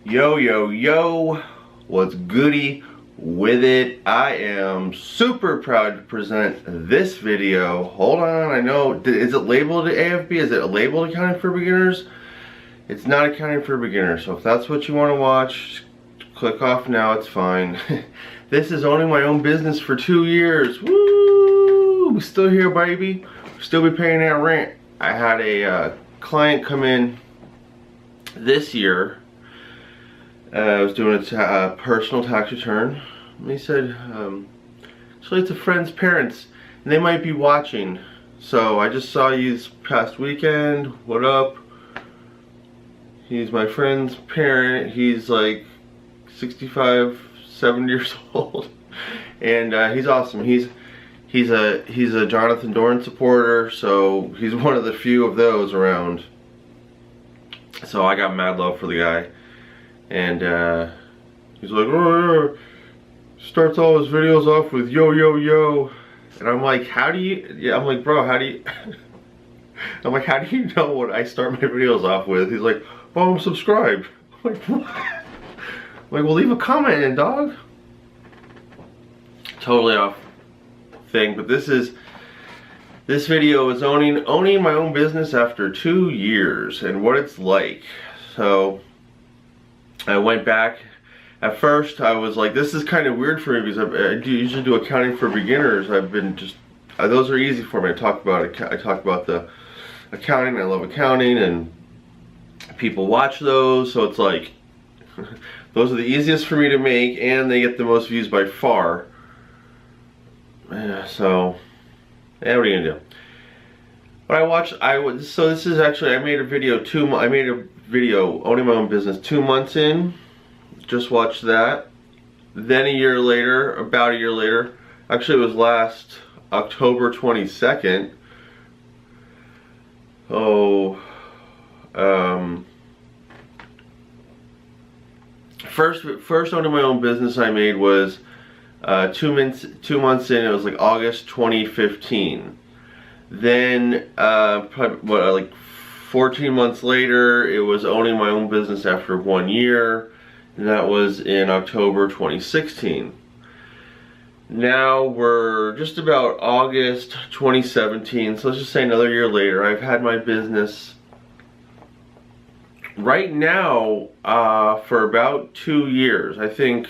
Yo, yo, yo, what's goody with it? I am super proud to present this video. Hold on, I know, is it labeled AFB? Is it labeled Accounting for Beginners? It's not Accounting for Beginners, so if that's what you want to watch, click off now, it's fine. This is owning my own business for 2 years. Woo! We still here, baby. Still be paying that rent. I had a client come in this year. I was doing a personal tax return, and he said, actually it's a friend's parents, and they might be watching. So I just saw you this past weekend. What up? He's my friend's parent. He's like 65, 70 years old, and he's awesome. He's a Jonathan Dorn supporter, so he's one of the few of those around. So I got mad love for the guy. And he's like, oh, starts all his videos off with yo, yo, yo. And I'm like, how do you, yeah, I'm like, bro, how do you, I'm like, how do you know what I start my videos off with? He's like, oh, I'm subscribed. I'm like, what? I'm like, well, leave a comment in, dog. Totally off thing, but this video is owning my own business after 2 years and what it's like. So I went back. At first I was like, this is kind of weird for me because I usually do Accounting for Beginners. I've been just, those are easy for me. I talk about the accounting. I love accounting and people watch those, so it's like those are the easiest for me to make and they get the most views by far. So yeah, what are you gonna do? But so this is actually, I made a video owning my own business 2 months in. Just watched that. Then a year later, about a year later, actually it was last October 22nd. First owning my own business I made was 2 months in. It was like August 2015. Then probably, like 14 months later, it was owning my own business after 1 year, and that was in October 2016. Now we're just about August 2017, so let's just say another year later. I've had my business right now for about 2 years. I think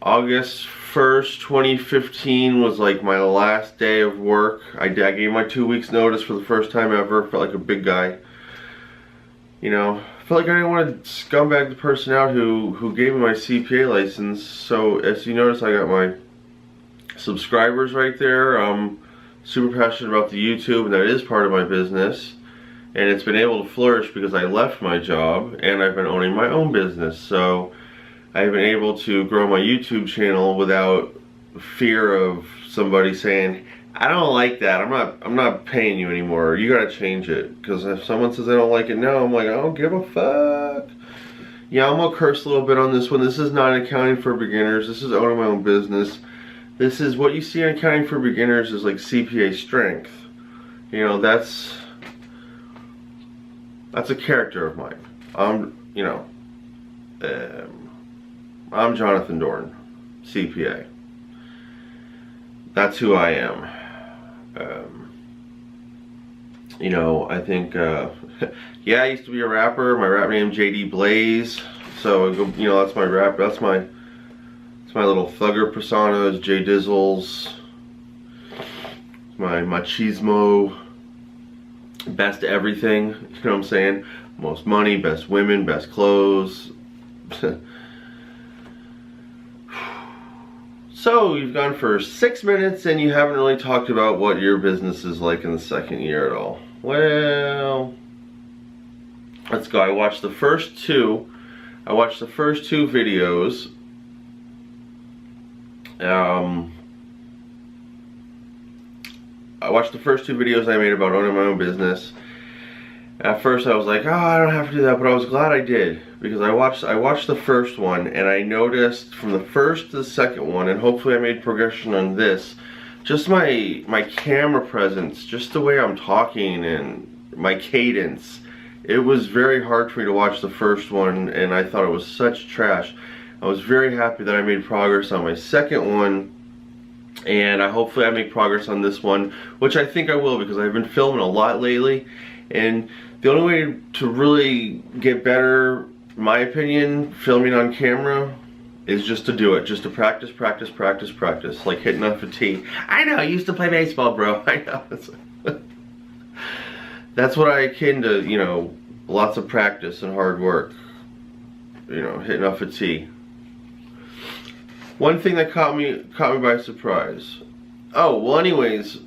August 1st, 2015 was like my last day of work. I gave my 2 weeks notice for the first time ever. Felt like a big guy. You know, felt like I didn't want to scumbag the person out who gave me my CPA license. So as you notice, I got my subscribers right there. I'm super passionate about the YouTube, and that is part of my business. And it's been able to flourish because I left my job and I've been owning my own business. So I've been able to grow my YouTube channel without fear of somebody saying, I don't like that, I'm not paying you anymore, you gotta change it. Because if someone says I don't like it now, I'm like, I don't give a fuck. Yeah, I'm gonna curse a little bit on this one. This is not Accounting for Beginners, this is owning my own business. This is what you see in Accounting for Beginners is like CPA strength. You know, that's a character of mine. I'm Jonathan Dorn, CPA. That's who I am. You know, I think, yeah, I used to be a rapper. My rap name JD Blaze. So, you know, that's my rap. That's my little thugger persona is J Dizzles. My machismo. Best everything. You know what I'm saying? Most money, best women, best clothes. So you've gone for 6 minutes and you haven't really talked about what your business is like in the second year at all. Well, let's go. I watched the first two videos. I watched the first 2 videos I made about owning my own business. At first I was like, oh, I don't have to do that, but I was glad I did, because I watched the first one and I noticed from the first to the second one, and hopefully I made progression on this, just my camera presence, just the way I'm talking and my cadence It was very hard for me to watch the first one, and I thought it was such trash. I was very happy that I made progress on my second one, and hopefully I make progress on this one, which I think I will, because I've been filming a lot lately, and the only way to really get better, in my opinion, filming on camera, is just to do it, just to practice, practice, practice, practice, like hitting off a tee. I know, I used to play baseball, bro. I know. That's what I akin to, you know, lots of practice and hard work. You know, hitting off a tee. One thing that caught me by surprise. Oh, well, anyways,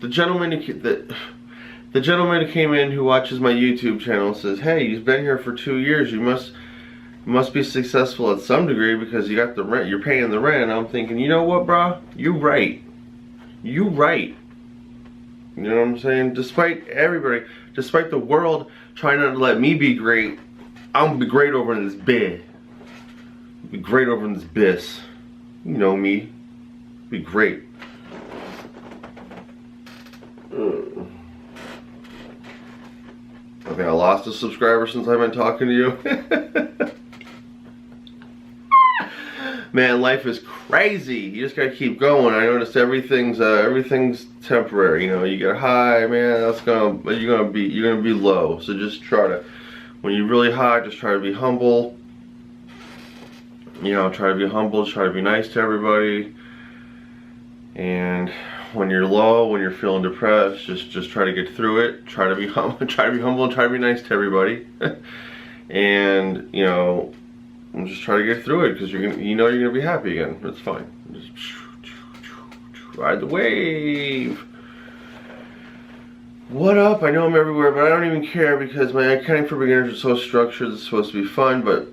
the gentleman who came in, who watches my YouTube channel, says, "Hey, you've been here for 2 years. You must be successful at some degree because you got the rent. You're paying the rent." And I'm thinking, you know what, bro? You right. You right. You know what I'm saying? Despite everybody, despite the world trying not to let me be great, I'm gonna be great over in this bed. Be great over in this biz. You know me. Be great. I think I lost a subscriber since I've been talking to you. Man, life is crazy. You just gotta keep going. I noticed everything's temporary. You know, you get high, man. You're gonna be low. So just try to, when you're really high, just try to be humble. You know, try to be humble. Try to be nice to everybody. And when you're low, when you're feeling depressed, just try to get through it. Try to be humble. Try to be humble and try to be nice to everybody. And you know, and just try to get through it, because you're gonna be happy again. It's fine. Just ride the wave. What up? I know I'm everywhere, but I don't even care, because my accounting for beginners is so structured. It's supposed to be fun, but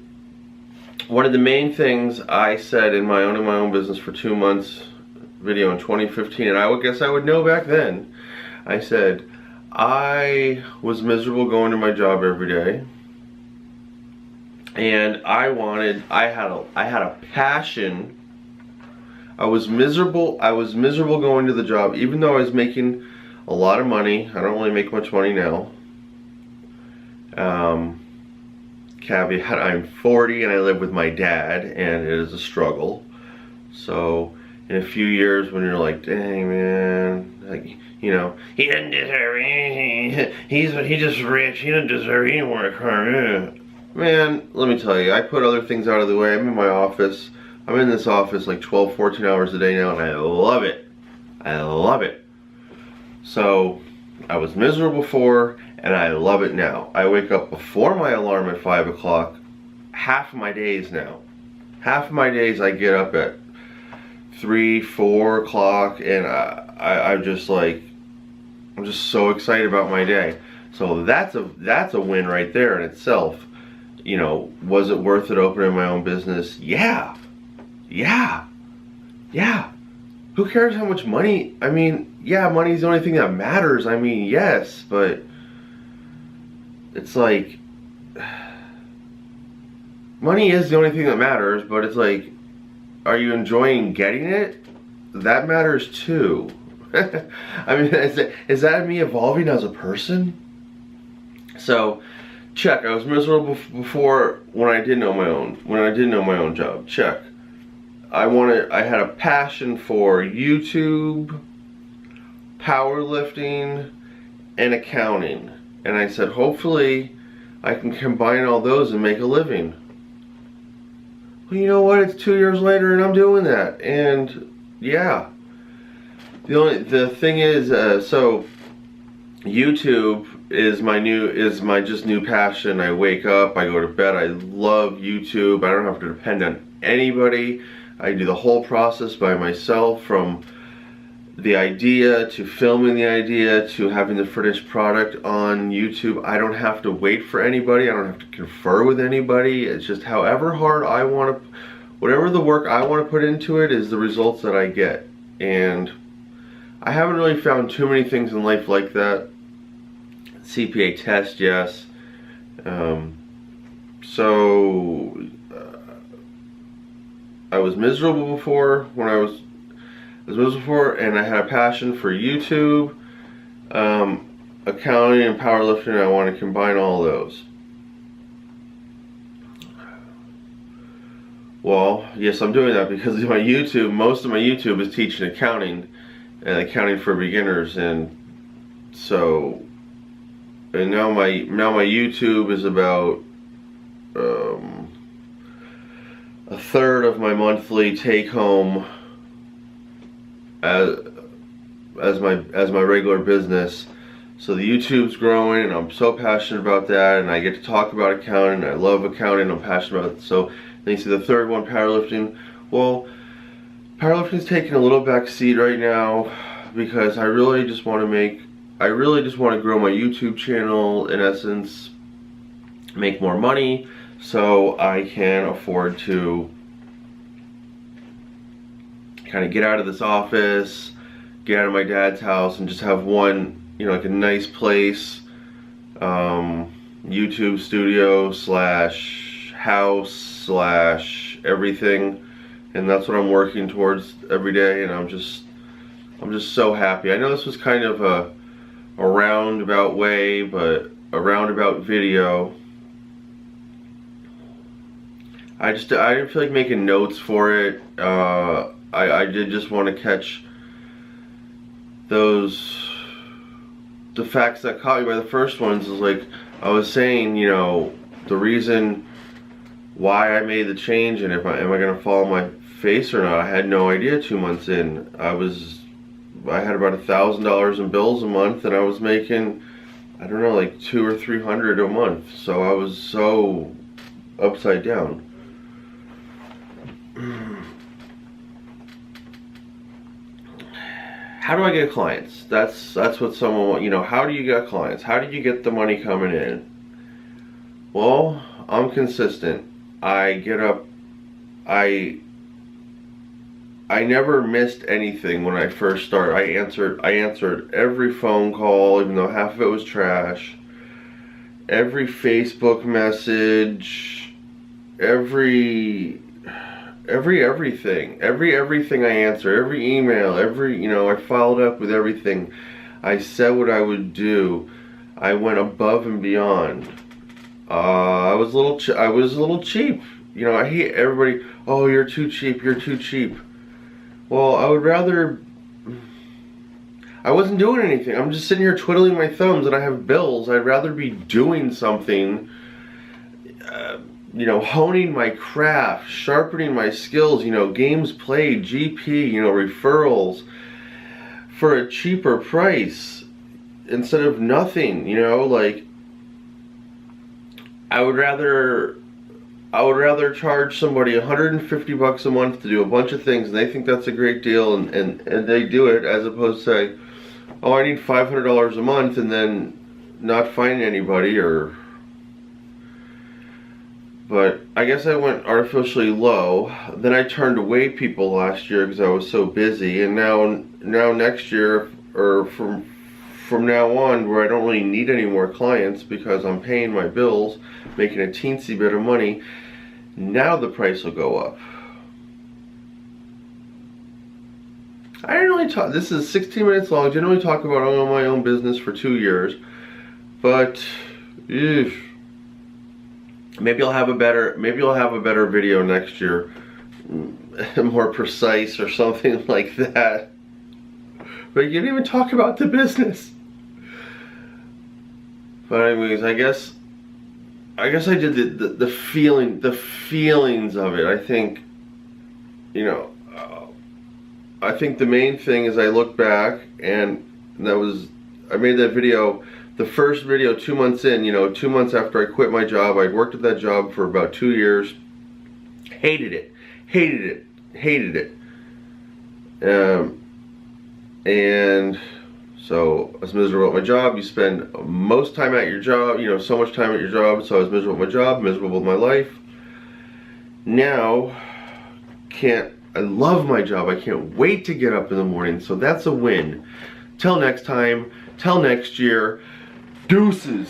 one of the main things I said in my own business for 2 months video in 2015, and I guess I would know back then, I said I was miserable going to my job every day. And I had a passion. I was miserable going to the job, even though I was making a lot of money. I don't really make much money now. Caveat, I'm 40 and I live with my dad, and it is a struggle. So in a few years, when you're like, dang man, like, you know, he doesn't deserve anything. He's just rich. He doesn't deserve any work. Man, let me tell you, I put other things out of the way. I'm in my office. I'm in this office like 12, 14 hours a day now, and I love it. I love it. So, I was miserable before, and I love it now. I wake up before my alarm at 5 o'clock. Half of my days now. Half of my days I get up at 3, 4 o'clock, and I'm just so excited about my day. So that's a win right there in itself. You know, was it worth it opening my own business? Yeah. Yeah. Yeah. Who cares how much money? I mean, yeah, money's the only thing that matters. I mean, yes, but it's like, money is the only thing that matters, but it's like, are you enjoying getting it? That matters too. I mean, is that me evolving as a person? So, check. I was miserable before when I didn't know my own job. Check. I had a passion for YouTube, powerlifting, and accounting. And I said, hopefully I can combine all those and make a living. Well, you know what? It's 2 years later and I'm doing that. And yeah. The thing is, so YouTube is my new passion. I wake up, I go to bed, I love YouTube. I don't have to depend on anybody. I do the whole process by myself, from the idea to filming the idea to having the finished product on YouTube. I don't have to wait for anybody. I don't have to confer with anybody. It's just however hard I want to, whatever the work I want to put into it is the results that I get. And I haven't really found too many things in life like that. CPA test, yes. I was miserable before and I had a passion for YouTube. accounting and powerlifting. I want to combine all those. Well, yes, I'm doing that because my YouTube, most of my YouTube is teaching accounting and accounting for beginners, and so, and now my YouTube is about a third of my monthly take home as my regular business. So the YouTube's growing, and I'm so passionate about that, and I get to talk about accounting. I love accounting. I'm passionate about it. So then you see the third one, powerlifting. Well, powerlifting's taking a little back seat right now because I really just want to grow my YouTube channel, in essence, make more money so I can afford to kind of get out of this office, get out of my dad's house, and just have one, you know, like a nice place, YouTube studio slash house slash everything, and that's what I'm working towards every day, and I'm just so happy. I know this was kind of a roundabout way, but a roundabout video. I didn't feel like making notes for it. I did just want to catch the facts that caught me by the first ones. Is like I was saying, you know, the reason why I made the change, and am I gonna fall on my face or not, I had no idea 2 months in. I had about $1,000 in bills a month, and I was making, I don't know, like $200 or $300 a month. So I was so upside down. How do I get clients? That's what someone wants. You know, how do you get clients? How do you get the money coming in? Well, I'm consistent. I get up. I never missed anything when I first started. I answered every phone call, even though half of it was trash. Every Facebook message, everything, everything I answered, every email, you know, I followed up with everything. I said what I would do. I went above and beyond. I was a little cheap. You know, I hate everybody. Oh, you're too cheap. You're too cheap. Well, I wasn't doing anything. I'm just sitting here twiddling my thumbs, and I have bills. I'd rather be doing something, you know, honing my craft, sharpening my skills, you know, games played, GP, you know, referrals for a cheaper price instead of nothing, you know, like I would rather charge somebody $150 a month to do a bunch of things, and they think that's a great deal, and they do it, as opposed to say, oh, I need $500 a month, and then not find anybody. But I guess I went artificially low. Then I turned away people last year because I was so busy, and now next year, or from now on, where I don't really need any more clients because I'm paying my bills, making a teensy bit of money, now the price will go up. I didn't really talk, this is 16 minutes long, I didn't really talk about owning my own business for 2 years, but maybe I'll have a better video next year, more precise or something like that. But you didn't even talk about the business. But anyways, I guess I did the feelings of it. I think, you know, I think the main thing is I look back, and that was, I made that video, the first video 2 months in, you know, 2 months after I quit my job. I'd worked at that job for about 2 years. Hated it. And so I was miserable at my job. You spend most time at your job, you know, so much time at your job. So I was miserable at my job, miserable with my life. Now, I love my job. I can't wait to get up in the morning. So that's a win. Till next time, till next year, deuces.